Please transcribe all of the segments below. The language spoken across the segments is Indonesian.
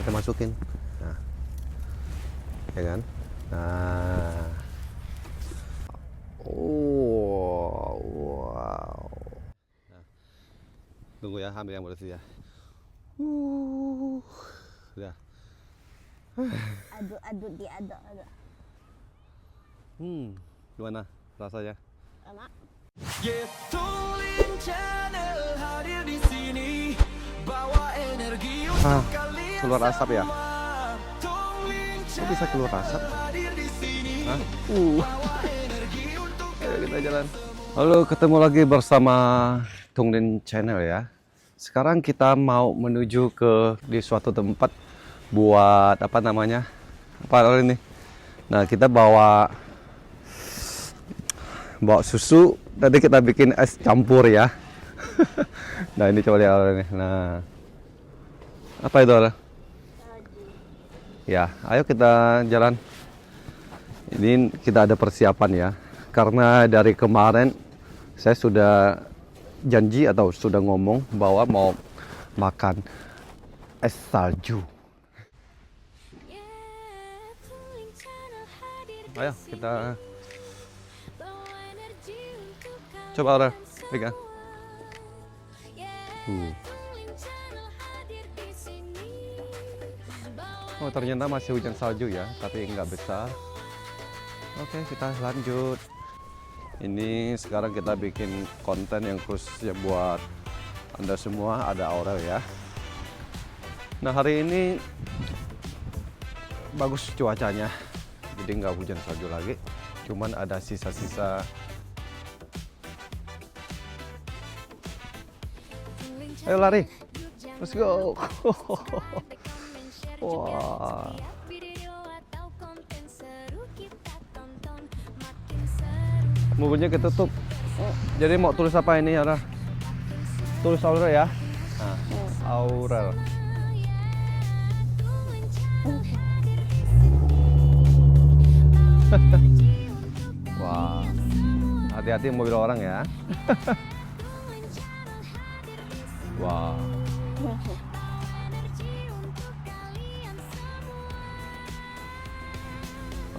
Kita masukin. Nah, ya kan? Nah. Oh, wow. Nah, tunggu ya, ambil yang bersih ya. Udah. Aduk diaduk. Gimana rasanya? Lama. Keluar asap ya? Kok bisa keluar asap? Hah? Ayo kita jalan. Halo, ketemu lagi bersama Tunglin Channel ya. Sekarang kita mau menuju di suatu tempat buat apa namanya? Apa ini? Nah, kita bawa susu. Tadi kita bikin es campur ya. Nah, ini coba lihat ini. Nah, apa itu? Ya, ayo kita jalan. Ini kita ada persiapan ya. Karena dari kemarin saya sudah janji atau sudah ngomong bahwa mau makan es salju. Ayo kita coba orang pegang. Oh, ternyata masih hujan salju ya, tapi nggak besar. Oke, kita lanjut. Ini sekarang kita bikin konten yang khusus ya buat Anda semua, ada Aurel ya. Nah, hari ini bagus cuacanya, jadi nggak hujan salju lagi. Cuman ada sisa-sisa. Ayo lari, let's go. Wah. Mobilnya ketutup. Jadi mau tulis apa ini ya? Tulis Aurel ya. Nah, Aurel. Wah. Hati-hati mobil orang ya. Wah.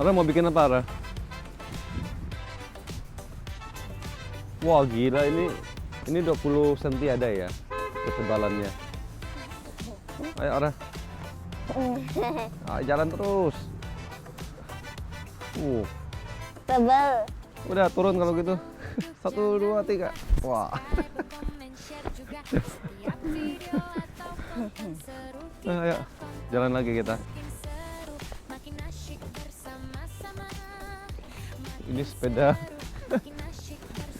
Aurel mau bikin apa, Aurel? Wah, gila, ini 20 cm ada ya ketebalannya. Ayo, Aurel. Jalan terus. Tebal. Udah turun kalau gitu. 1, 2, 3. Wah. Ayo, jalan lagi kita. Ini sepeda.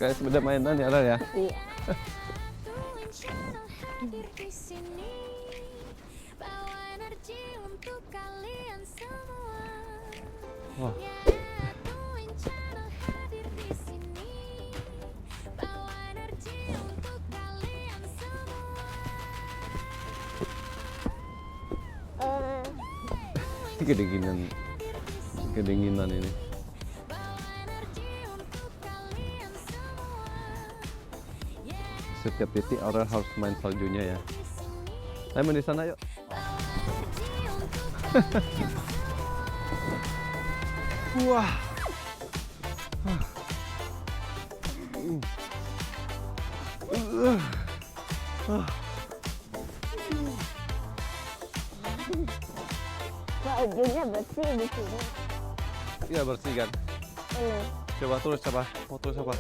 Kayak sepeda mainan ya, Aurel ya? Iya. Wah. Ini kedinginan ini. Setiap titik Aurel harus main saljunya ya. Ayo main di sana yuk. Wah. Saljunya bersih di sini. Iya, bersih kan. Coba tulis apa? Mau tulis apa?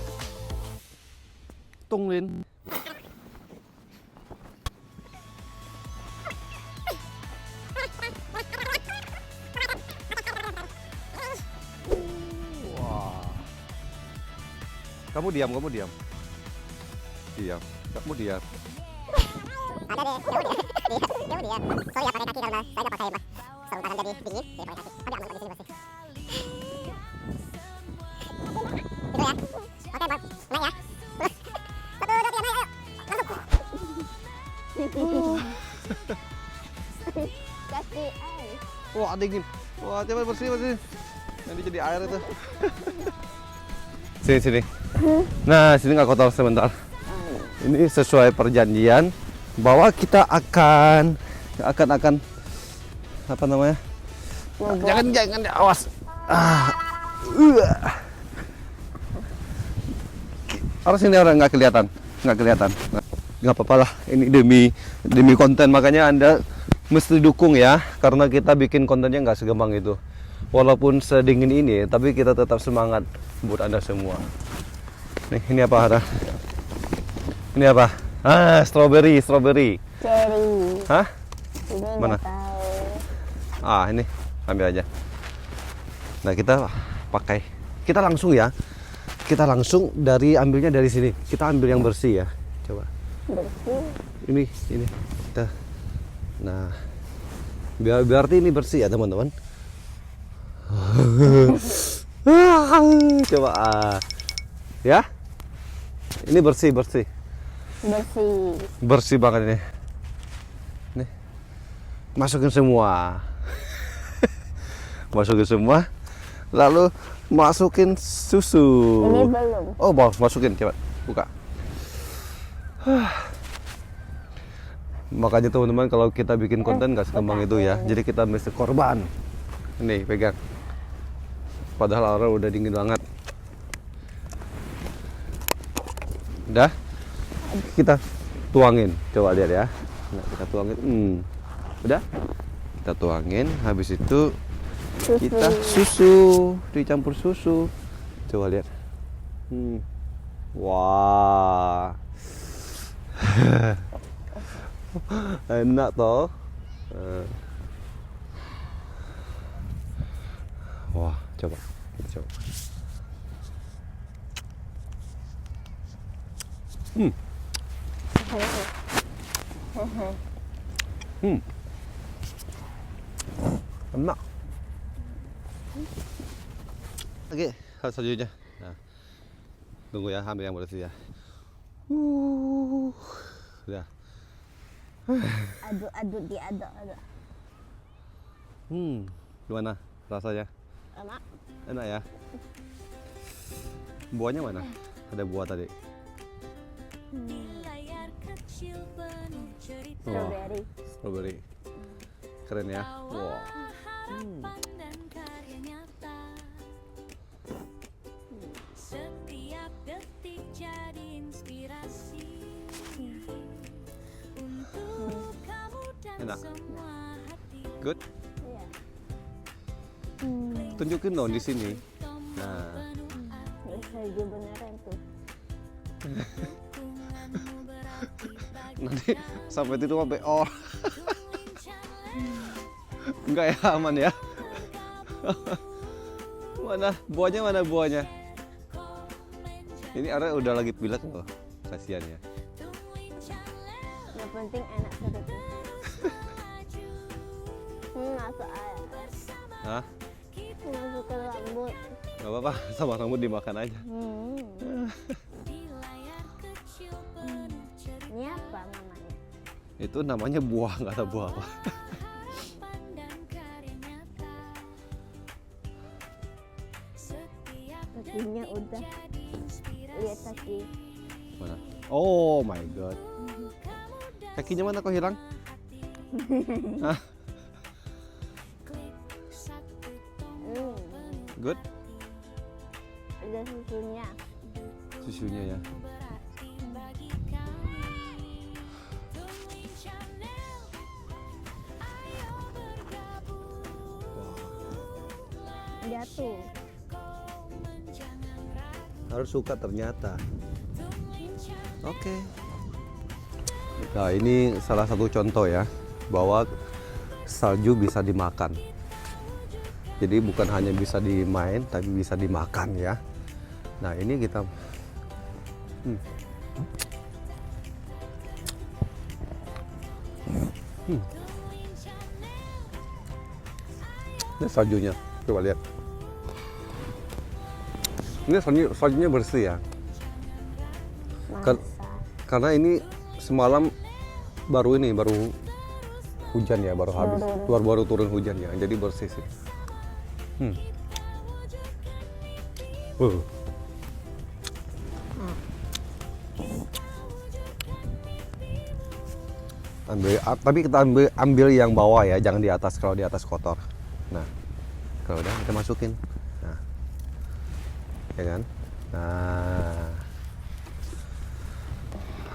Tunglin. Wah. Kamu diam. Diam. Kamu diam. Ada deh, kamu diam. Sorry ya, pakai kaki karena saya nggak pakai sarung tangan jadi dingin. Jadi pakai kaki. Tapi aman kalau di sini bersih. Itu ya. Oke, Bang. Naik ya. 1, 2, 3, naik, ayo. Masuk. Kasih air. Wah, dingin. Wah, coba bersih. Nanti jadi air itu. Sini. Nah, sini nggak kotor sebentar. Ini sesuai perjanjian bahwa kita akan apa namanya? Bobot. Jangan awas. Harus ini orang nggak kelihatan. Nggak apa-apa lah. Ini demi konten, makanya Anda mesti dukung ya, karena kita bikin kontennya nggak segampang itu. Walaupun sedingin ini, tapi kita tetap semangat buat Anda semua. Nih, ini apa ada? Ini apa? Strawberry. Cherry. Hah? Ini Mana? nggak tahu. Ini ambil aja. Nah, kita pakai. Kita langsung ya. Kita langsung ambilnya dari sini. Kita ambil yang bersih ya. Coba. Bersih. Ini kita. Nah, berarti ini bersih ya, teman-teman. Coba ya. Ini bersih Bersih. banget ini. Nih. Masukin semua. Lalu masukin susu. Ini belum. Oh, masukin, coba buka. Makanya teman-teman, kalau kita bikin konten nggak segampang itu ya. Jadi kita mesti korban. Nih, pegang. Padahal orang udah dingin banget. Udah, kita tuangin. Coba lihat ya. Nah, kita tuangin. Udah, kita tuangin. Habis itu kita susu, dicampur susu. Coba lihat. Wah. Enak toh. Wah, coba. Enak. Oke, hal selanjutnya. Nah, tunggu ya, ambil yang bersih ya. Udah. Aduk diaduk. Gimana rasanya? Enak ya. Buahnya mana? Ada buah tadi. Strawberry. Strawberry. Keren ya. Wow. Setiap detik jadi inspirasi untuk kamu dan Enak. semua hati. Good. Iya. Tunjukin dong di sini. Nah, Ini salju beneran tuh. Dukunganmu berarti bagi nanti sampai itu sampai enggak ya, aman ya. Mana buahnya? Ini Ara udah lagi pilek loh, kasihan ya. Yang penting enak sedikit. Masuk air. Hah? Masuk ke rambut. Gak apa-apa, sama rambut dimakan aja. Ini apa namanya? Itu namanya buah, nggak tahu buah apa. Kakinya udah. Lihat kaki. Mana? Oh my god. Kakinya mana kok hilang? Hah? Good? Ada susunya. Susunya ya. Jatuh. Harus suka ternyata. Oke. Nah, ini salah satu contoh ya, bahwa salju bisa dimakan. Jadi bukan hanya bisa dimain, tapi bisa dimakan ya. Nah, ini kita Ini saljunya, coba lihat. Ini saljunya bersih ya. Masa. Karena ini semalam baru hujan ya, baru habis. Baru turun hujan ya, jadi bersih sih. Tapi kita ambil yang bawah ya, jangan di atas. Kalau di atas kotor. Nah, kalau udah kita masukin. Nah, ya kan? Nah,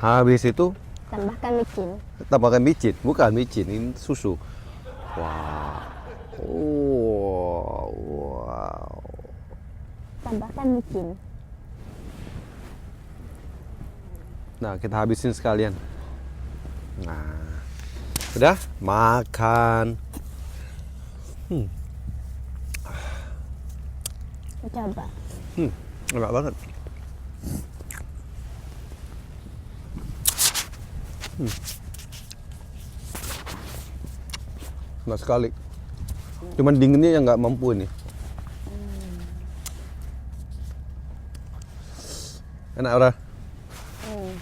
habis itu Tambahkan micin. tambahkan micin, bukan micin, ini susu. Wow, oh, wow. Tambahkan micin. Nah, kita habisin sekalian. Nah, udah makan. Coba. Enak banget. Enak sekali. Cuman dinginnya yang nggak mampu ini. Enak ora?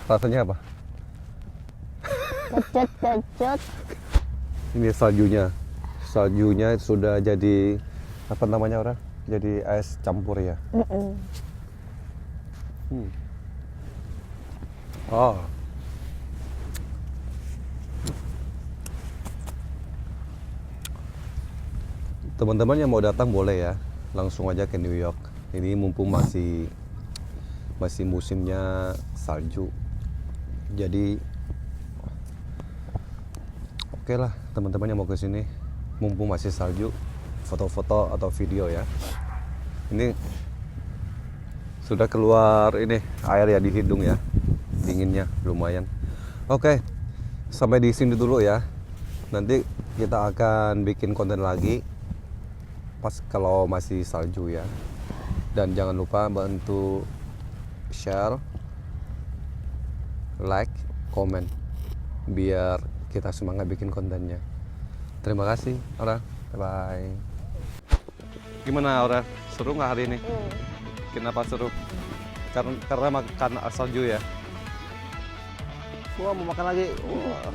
Rasanya apa? Kecut. Ini saljunya. Saljunya sudah jadi apa namanya ora? Jadi es campur ya. Oh. Teman-teman yang mau datang boleh ya, langsung aja ke New York. Ini mumpung masih musimnya salju. Jadi oke lah teman-teman yang mau ke sini, mumpung masih salju, foto-foto atau video ya. Ini sudah keluar ini air ya di hidung ya, dinginnya lumayan. Oke, sampai di sini dulu ya. Nanti kita akan bikin konten lagi pas kalau masih salju ya. Dan jangan lupa bantu share, like, komen biar kita semangat bikin kontennya. Terima kasih Aura, bye. Gimana Aura, seru nggak hari ini? Kenapa seru? Karena makan salju ya. Wah, mau makan lagi. Wah.